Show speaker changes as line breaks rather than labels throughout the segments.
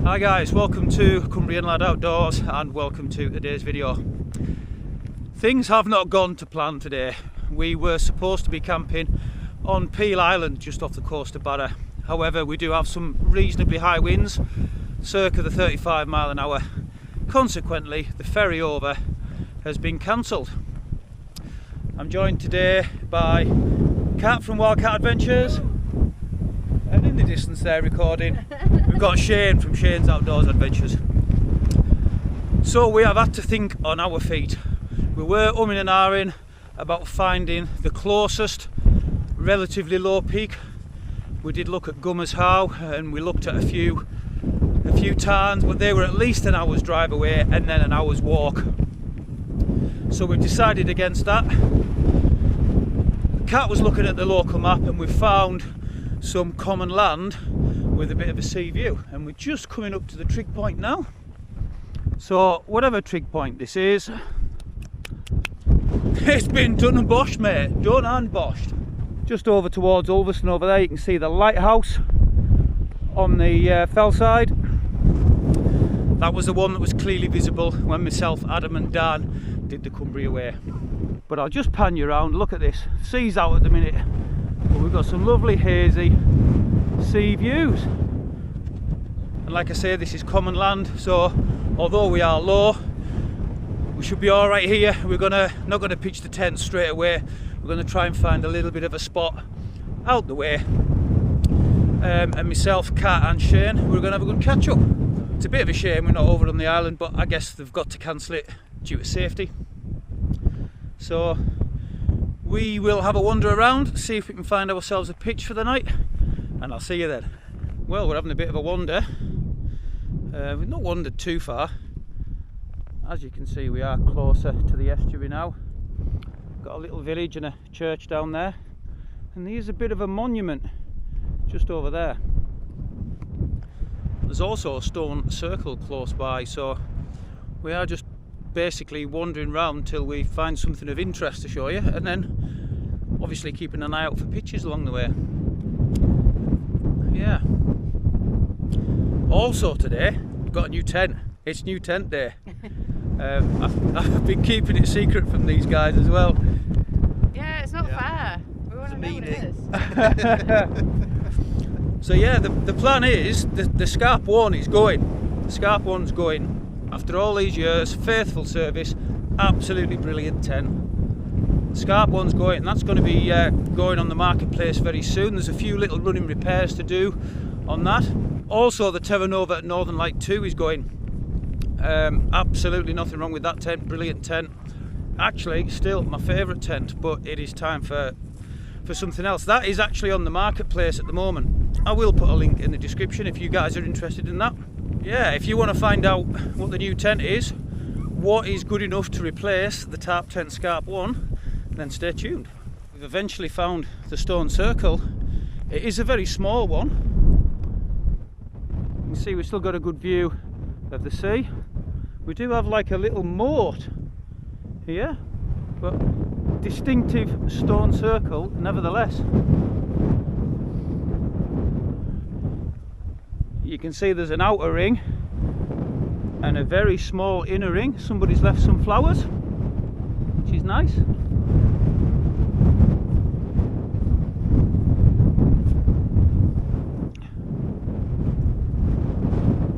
Hi guys, welcome to Cumbrian Lad Outdoors and welcome to today's video. Things have not gone to plan today. We were supposed to be camping on Piel Island just off the coast of Barra. However, we do have some reasonably high winds, circa the 35 mile an hour. Consequently, the ferry over has been cancelled. I'm joined today by Kat from Wildcat Adventures, and in the distance there recording we've got Shane from Shane's Outdoors Adventures. So we have had to think on our feet. We were umming and ahhing about finding the closest relatively low peak. We did look at Gummers How and we looked at a few tarns, but they were at least an hour's drive away and then an hour's walk. So we've decided against that. Kat was looking at the local map and we found some common land with a bit of a sea view, and we're just coming up to the trig point now. So whatever trig point this is, it's been done and boshed, mate. Done and boshed. Just over towards Ulverston over there you can see the lighthouse on the fell side. That was the one that was clearly visible when myself, Adam and Dan did the Cumbria way. But I'll just pan you around. Look at this. Sea's out at the minute, but we've got some lovely hazy sea views. And like I say, this is common land, so although we are low, we should be all right here. We're not gonna pitch the tent straight away. We're gonna try and find a little bit of a spot out the way. And myself, Kat and Shane, we're gonna have a good catch up. It's a bit of a shame we're not over on the island, but I guess they've got to cancel it due to safety. So we will have a wander around, see if we can find ourselves a pitch for the night, and I'll see you then. Well, we're having a bit of a wander. We've not wandered too far. As you can see, we are closer to the estuary now. Got a little village and a church down there, and there's a bit of a monument just over there. There's also a stone circle close by, so we are just basically wandering around till we find something of interest to show you, and then obviously keeping an eye out for pictures along the way. Yeah. Also today we've got a new tent. It's new tent day. I've been keeping it secret from these guys as well.
Yeah, it's not fair. We want to know what it is.
So yeah, the plan is the Scarp 1 is going. The Scarp 1's going. After all these years, faithful service, absolutely brilliant tent. The Scarp 1's going, and that's going to be going on the marketplace very soon. There's a few little running repairs to do on that. Also, the TerraNova Northern Lite 2 is going. Absolutely nothing wrong with that tent, brilliant tent. Actually, still my favourite tent, but it is time for something else. That is actually on the marketplace at the moment. I will put a link in the description if you guys are interested in that. Yeah, if you want to find out what the new tent is, what is good enough to replace the Tarp tent Scarp 1, then stay tuned. We've eventually found the stone circle. It is a very small one. You can see we've still got a good view of the sea. We do have like a little moat here, but distinctive stone circle nevertheless. You can see there's an outer ring and a very small inner ring. Somebody's left some flowers, which is nice.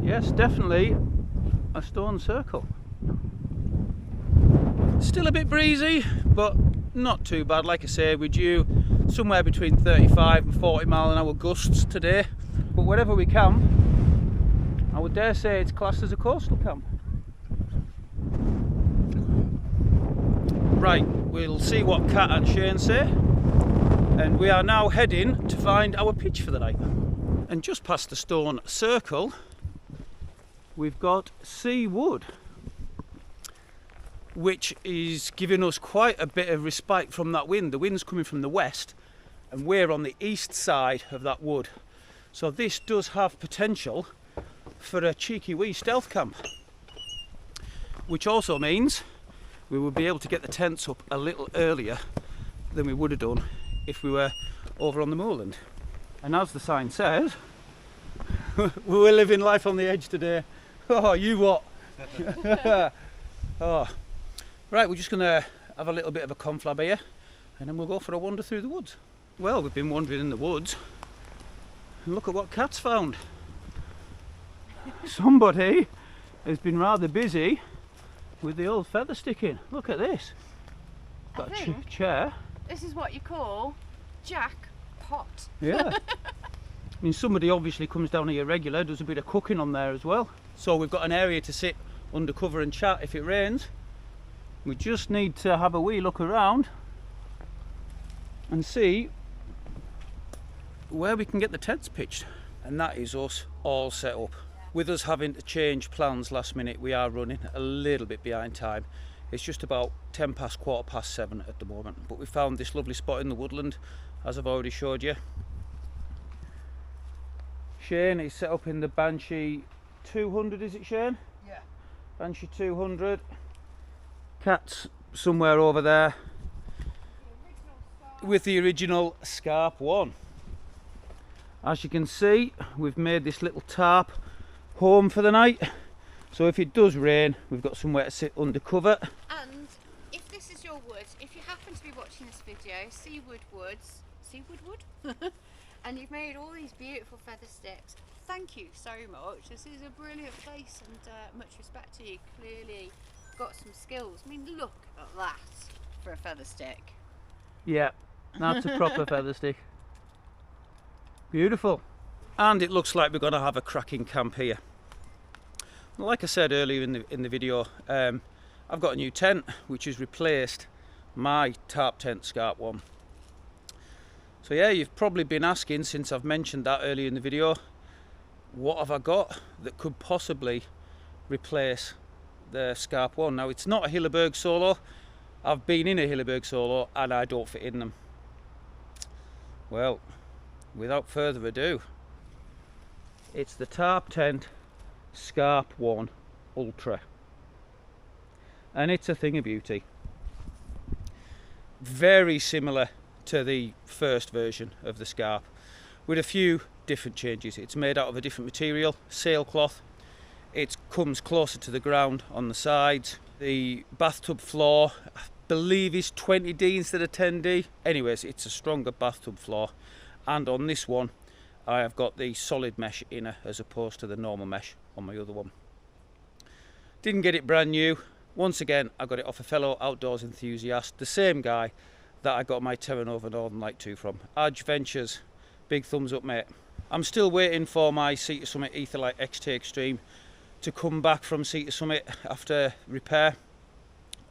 Yes, definitely a stone circle. Still a bit breezy, but not too bad. Like I say, we're due somewhere between 35 and 40 mile an hour gusts today, but wherever we can, I would dare say it's classed as a coastal camp. Right, we'll see what Kat and Shane say, and we are now heading to find our pitch for the night. And just past the stone circle we've got sea wood, which is giving us quite a bit of respite from that wind. The wind's coming from the west and we're on the east side of that wood, so this does have potential for a cheeky wee stealth camp, which also means we will be able to get the tents up a little earlier than we would have done if we were over on the moorland. And as the sign says, We're living life on the edge today. Oh, you what? Oh. Right, we're just going to have a little bit of a conflab here and then we'll go for a wander through the woods. Well, we've been wandering in the woods and look at what Kat's found. Somebody has been rather busy with the old feather sticking. Look at this. Got a chair.
This is what you call jackpot.
Yeah. I mean, somebody obviously comes down here regular, does a bit of cooking on there as well. So we've got an area to sit under cover and chat if it rains. We just need to have a wee look around and see where we can get the tents pitched. And that is us all set up. With us having to change plans last minute, we are running a little bit behind time. It's just about 10 past, 7:15 at the moment. But we found this lovely spot in the woodland, as I've already showed you. Shane is set up in the Banshee 200, is it Shane?
Yeah.
Banshee 200. Kat's somewhere over there with the original Scarp 1. As you can see, we've made this little tarp home for the night. So if it does rain, we've got somewhere to sit under cover.
And if this is your wood, if you happen to be watching this video, Seawood Woods, and you've made all these beautiful feather sticks, thank you so much. This is a brilliant place and much respect to you. Clearly got some skills. I mean, look at that for a feather stick.
Yeah, that's a proper feather stick. Beautiful. And it looks like we're going to have a cracking camp here. Like I said earlier in the video, I've got a new tent which has replaced my tarp tent Scarp 1. So yeah, you've probably been asking since I've mentioned that earlier in the video, what have I got that could possibly replace the Scarp 1? Now, it's not a Hilleberg Solo. I've been in a Hilleberg Solo and I don't fit in them. Well, without further ado, it's the Tarp tent Scarp 1 Ultra, and it's a thing of beauty. Very similar to the first version of the Scarp, with a few different changes. It's made out of a different material, sailcloth. It comes closer to the ground on the sides. The bathtub floor, I believe, is 20D instead of 10D. Anyways, it's a stronger bathtub floor, and on this one I have got the solid mesh inner as opposed to the normal mesh on my other one. Didn't get it brand new. Once again, I got it off a fellow outdoors enthusiast, the same guy that I got my TerraNova Northern Lite 2 from. Adge Ventures, big thumbs up, mate. I'm still waiting for my Sea to Summit Etherlite XT Extreme to come back from Sea to Summit after repair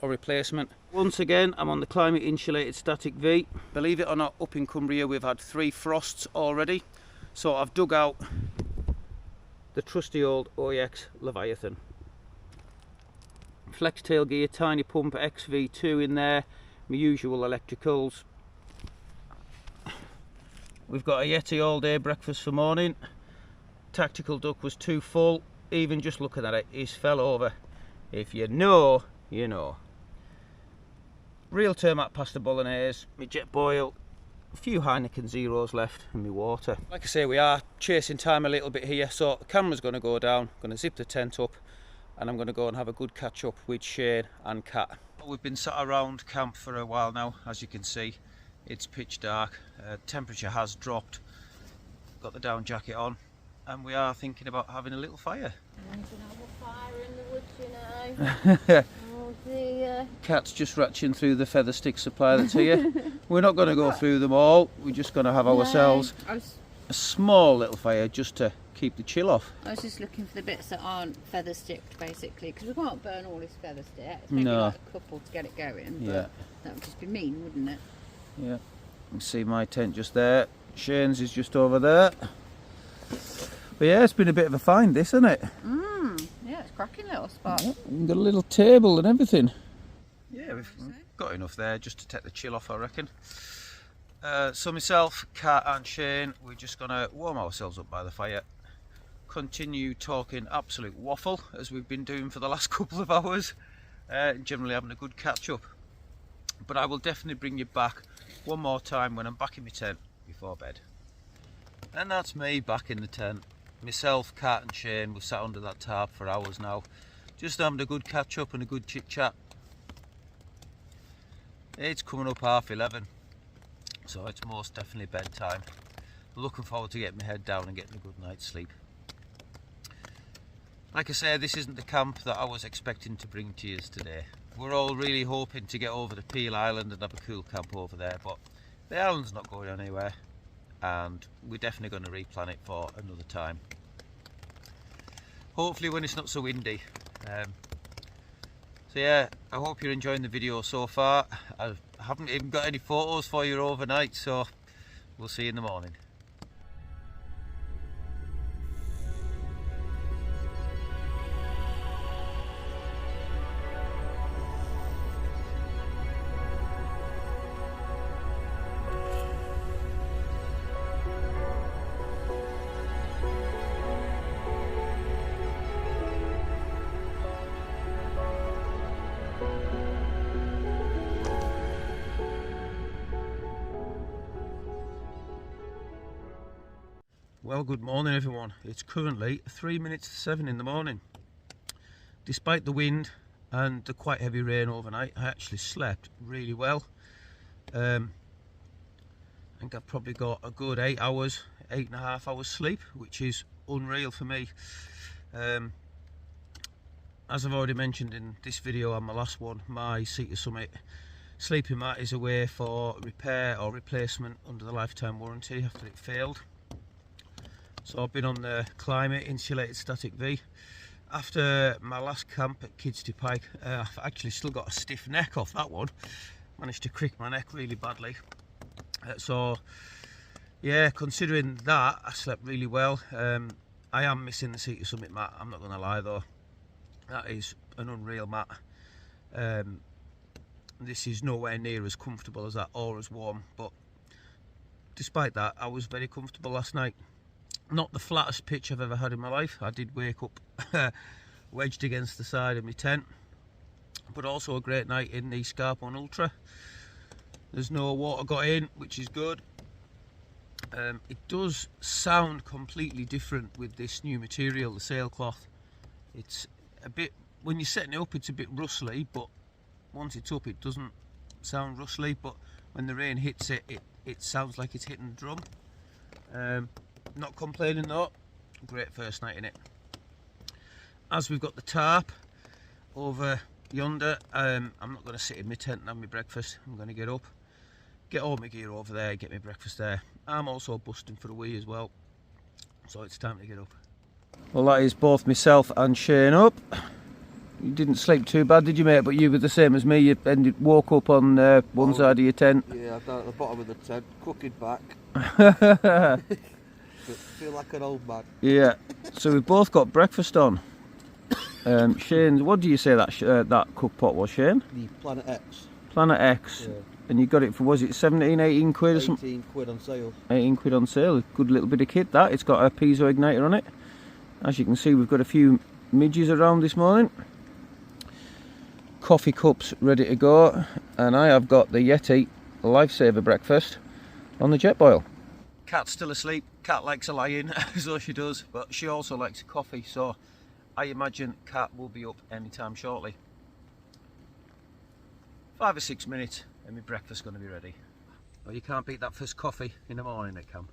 or replacement. Once again, I'm on the climate insulated static V. Believe it or not, up in Cumbria we've had 3 frosts already. So I've dug out the trusty old OEX Leviathan. Flex tail gear, tiny pump XV2 in there, my usual electricals. We've got a Yeti all day breakfast for morning. Tactical duck was too full. Even just looking at it, he's fell over. If you know, you know. Real Termat pasta bolognese, my jet boil, a few Heineken Zeros left, and my water. Like I say, we are chasing time a little bit here, so the camera's going to go down. I'm going to zip the tent up, and I'm going to go and have a good catch up with Shane and Kat. We've been sat around camp for a while now. As you can see, it's pitch dark. Temperature has dropped. Got the down jacket on, and we are thinking about having a little fire.
I'm going to have a fire in the woods, you know. Oh dear.
Kat's just ratcheting through the feather stick supply that's here. We're not going to go through them all. We're just going to have ourselves a small little fire just to keep the chill off.
I was just looking for the bits that aren't feather sticked, basically, because we can't burn all this feather stick. It's maybe like a couple to get it going, but that would just be mean, wouldn't it?
Yeah, you can see my tent just there. Shane's is just over there. But yeah, it's been a bit of a find, this, isn't it?
Yeah, it's a cracking little spot.
Yeah, we've got a little table and everything. Yeah, we've got enough there just to take the chill off, I reckon. So myself, Kat and Shane, we're just going to warm ourselves up by the fire. Continue talking absolute waffle, as we've been doing for the last couple of hours. Generally having a good catch up. But I will definitely bring you back one more time when I'm back in my tent before bed. And that's me back in the tent. myself, Kat and Shane, we've sat under that tarp for hours now, just having a good catch up and a good chit chat. It's coming up 11:30, so it's most definitely bedtime. Looking forward to getting my head down and getting a good night's sleep. Like I say, this isn't the camp that I was expecting to bring to you today. We're all really hoping to get over to Piel Island and have a cool camp over there, but the island's not going anywhere, and we're definitely going to replan it for another time. Hopefully when it's not so windy. So yeah, I hope you're enjoying the video so far. I haven't even got any photos for you overnight, so we'll see you in the morning. Well, good morning everyone. It's currently 3 minutes to 7 in the morning. Despite the wind and the quite heavy rain overnight, I actually slept really well. I think I've probably got a good 8 hours, 8.5 hours sleep, which is unreal for me. As I've already mentioned in this video and my last one, my Cedar Summit sleeping mat is away for repair or replacement under the lifetime warranty after it failed. So I've been on the Climate Insulated Static V. After my last camp at Kidsty Pike, I've actually still got a stiff neck off that one. Managed to crick my neck really badly. So yeah, considering that, I slept really well. I am missing the Cedar Summit mat, I'm not going to lie though. That is an unreal mat. This is nowhere near as comfortable as that or as warm, but despite that, I was very comfortable last night. Not the flattest pitch I've ever had in my life. I did wake up wedged against the side of my tent, but also a great night in the Scarpon Ultra. There's no water got in, which is good. It does sound completely different with this new material, the sailcloth. It's a bit, when you're setting it up, it's a bit rustly, but once it's up it doesn't sound rustly, but when the rain hits it, it sounds like it's hitting the drum. Not complaining though, great first night in it. As we've got the tarp over yonder, I'm not going to sit in my tent and have my breakfast. I'm going to get up, get all my gear over there, get my breakfast there. I'm also busting for a wee as well, so it's time to get up. Well, that is both myself and Shane up. You didn't sleep too bad, did you, mate? But you were the same as me. You woke up on one side of your tent.
Yeah, down at the bottom of the tent, cooking back. Feel like an old man.
Yeah, so we've both got breakfast on. Shane, what do you say that cook pot was, Shane?
The Planet X.
Planet X. Yeah. And you got it for, was it 17, 18 quid or something?
18 quid on sale.
18 quid on sale. Good little bit of kit that. It's got a piezo igniter on it. As you can see, we've got a few midges around this morning. Coffee cups ready to go. And I have got the Yeti Lifesaver breakfast on the jet boil. Cat's still asleep. Cat likes a lie-in, so she does, but she also likes a coffee, so I imagine Cat will be up anytime shortly. 5 or 6 minutes and my breakfast's going to be ready. Well, you can't beat that first coffee in the morning at camp.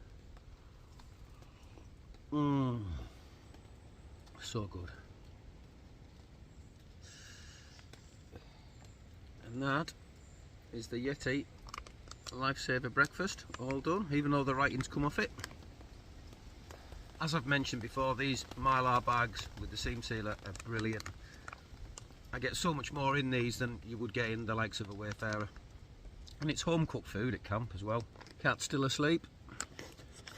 So good. And that is the Yeti Lifesaver breakfast, all done, even though the writing's come off it. As I've mentioned before, these Mylar bags with the seam sealer are brilliant. I get so much more in these than you would get in the likes of a Wayfarer. And it's home cooked food at camp as well. Cat's still asleep.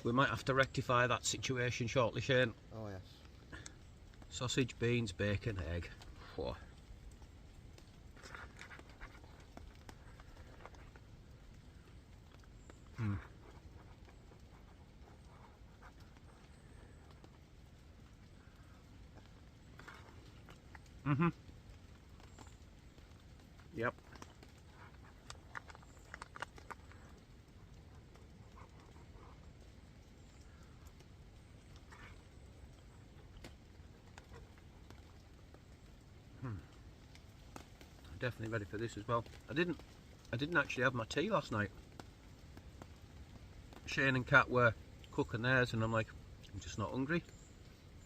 We might have to rectify that situation shortly, Shane.
Oh yes.
Sausage, beans, bacon, egg. Whoa. Yep.
definitely ready for this as well. I didn't actually have my tea last night. Shane and Kat were cooking theirs and I'm like, I'm just not hungry.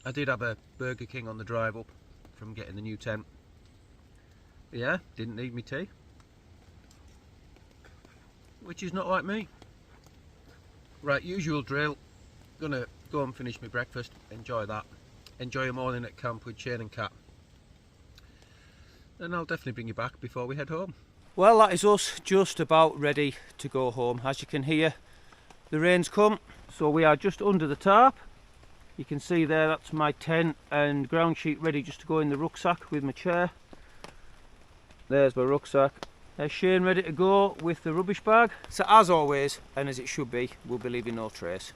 I did have a Burger King on the drive up from getting the new tent. But yeah, didn't need me tea. Which is not like me. Right, usual drill. Gonna go and finish my breakfast, enjoy that. Enjoy a morning at camp with Shane and Kat. And I'll definitely bring you back before we head home.
Well, that is us just about ready to go home. As you can hear, the rain's come, so we are just under the tarp. You can see there, that's my tent and ground sheet ready just to go in the rucksack with my chair. There's my rucksack. There's Shane ready to go with the rubbish bag. So as always, and as it should be, we'll be leaving no trace.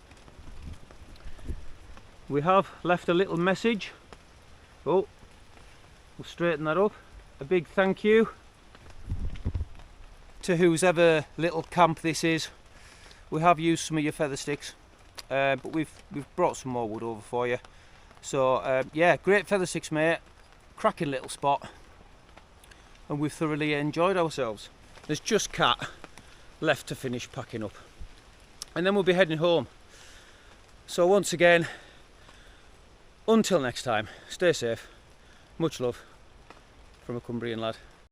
We have left a little message. Oh, we'll straighten that up. A big thank you to whose ever little camp this is. We have used some of your feather sticks, but we've brought some more wood over for you. So yeah, great feather sticks, mate. Cracking little spot, and we've thoroughly enjoyed ourselves. There's just Kat left to finish packing up, and then we'll be heading home. So once again, until next time, stay safe. Much love from a Cumbrian lad.